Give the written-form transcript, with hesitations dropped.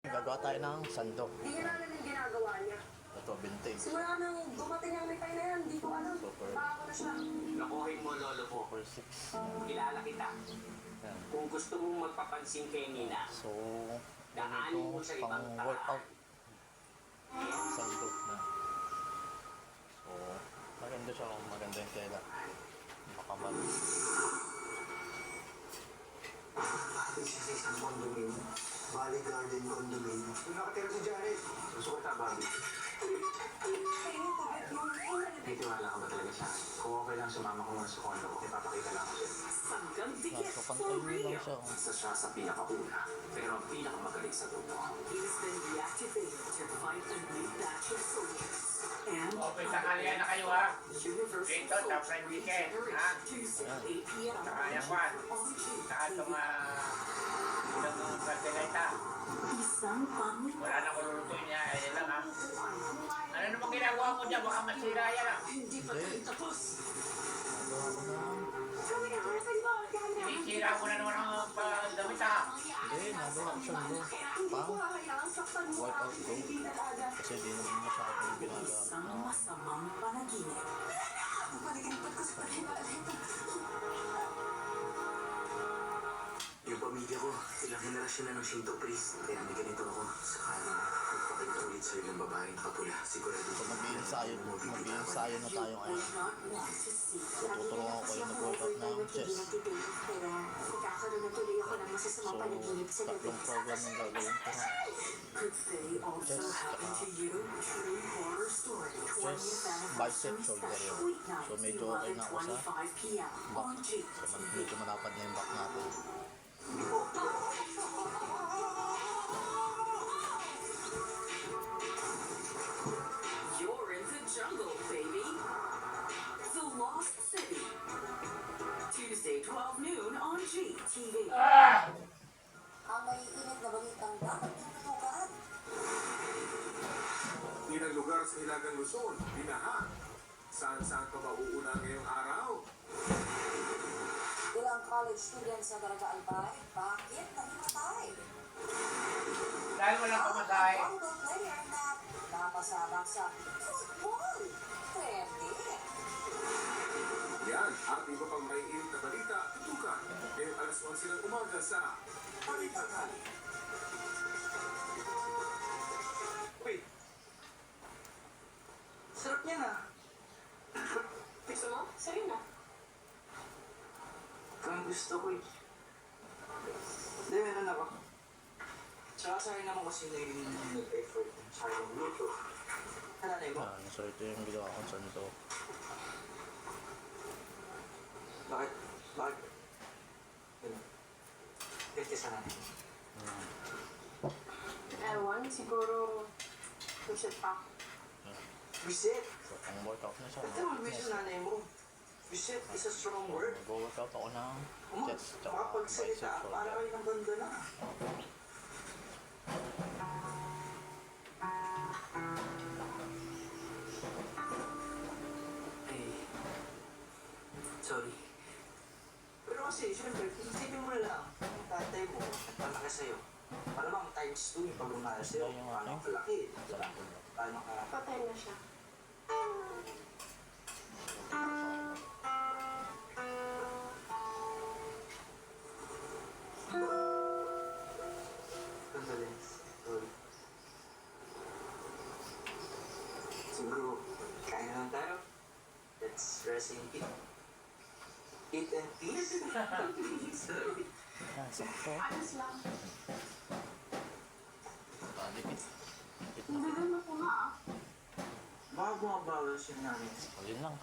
Gagawa tayo ng sandok. Hindi niya namin yung ginagawa niya. Ito, vintage. Simula nang dumating ang lipay na yan, hindi ko alam. Super. Baka na siya. Nakuhin mo, lolo mo. Super 6. Kilala kita. Yan. Kung gusto mong magpapansin kay Nina, So, daanin mo ganito sa pang ibang workout. paraan. Sandok na. So, maganda siya kung maganda yung tela. Makamal. Bakit siya sa isang condominium? Valley Garden Condominium. Yung nakatira si Jared. Gusto ko tabang. May tiwala ka ba talaga sa akin? Kung okay lang sumama ko muna sa condo ko, ipapakita lang ako sa'yo. So, pantay mo lang siya. Isa siya sa pinakauna, pero ang pinakamagaling sa grupo. He's been reactivated to fight a new batch of soldiers. And Okay, sakalian na kayo ha. Universal Dito, top Soldier 8 weekend, ha? Tuesday, 8 p.m. Saka yan, Juan. on Saka itong ilang pagkakaita. Isang pangit Wala na kululutuin niya. Ayan lang ha. Ano namang ginagawa mo dyan? Baka masira yan ha. hindi pa tayo tapos. Gagawa ko ng... Sinisira ko na naman ang pagdamit ha. Hindi, nagawa ko siya bro. Pang workout bro. Kasi di naman masyado yung ginagawa. Isang masamang panaginip. Yung pamilya ko, ilang henerasyon na ng Shinto priest. Kaya may ganito ako. Sakali magpakita ulit sa'yo ng babaeng kapula. Sigurado So, mag-i-ensayo na tayo ngayon. Would not want to see. So, tuturuan ko kayo mag-workout ng chest. So, tatlong program yung gagawin ko. Could they also Chest, happen to you? True horror story. 20th Chest, bicep, shoulder yun. Weeknight, So, medyo okay na ako sa 11:25 p.m. on back. GTV. So, medyo malapad na yung back natin. You're in the jungle, baby. The Lost City. Tuesday, 12 noon on GTV. Ang maiinit na balitang dapat tututukan. Ilang lugar sa Hilagang Luzon, binaha. Saan-saan pa mauuna ngayong araw? Ilang college students sa Barangay, bakit nahimatay? Dahil walang pamasahe. Ang player na napasabak sa football. Pwede. Yan at iba pang may init na balita, tutukan. Ngayong alas 11 ng umaga sa Balitakan. Wait, Sarap niya na. Gusto mo? Sa'yo na. Kung gusto ko eh. Hindi, meron ako. Tsaka sa'yo naman kasi nag-effort sa aking luto. Kananay mo? So, ito yung ginawa kong sandok. Bakit? Bakit? Ganun. Ganti sa nanay. Ewan, siguro push it back. Reset! So, ang workout na siya. Ba't naman wish sa nanay mo? Reset is a strong word. Mag-workout ako ng chest, tsaka bicep, Makapagsalita, para shoulder. kayo ng banda na. Eh, sorry. Pero kasi, syempre, isipin mo na lang, yung tatay mo, nagpalaki sa'yo. Malamang times 2 yung pag-umahal sa'yo. Ayun, Paano okay. kalaki, diba? Paano ka... Patay na siya. Condolence. Sorry. Siguro, kain na lang tayo. Let's rest in peace. Eat and peace? Sorry. Yan, sakto. Ayos lang. Dikit. Hindi rin mo po nga ah. Baka bumabawas yun namin. Ayun lang.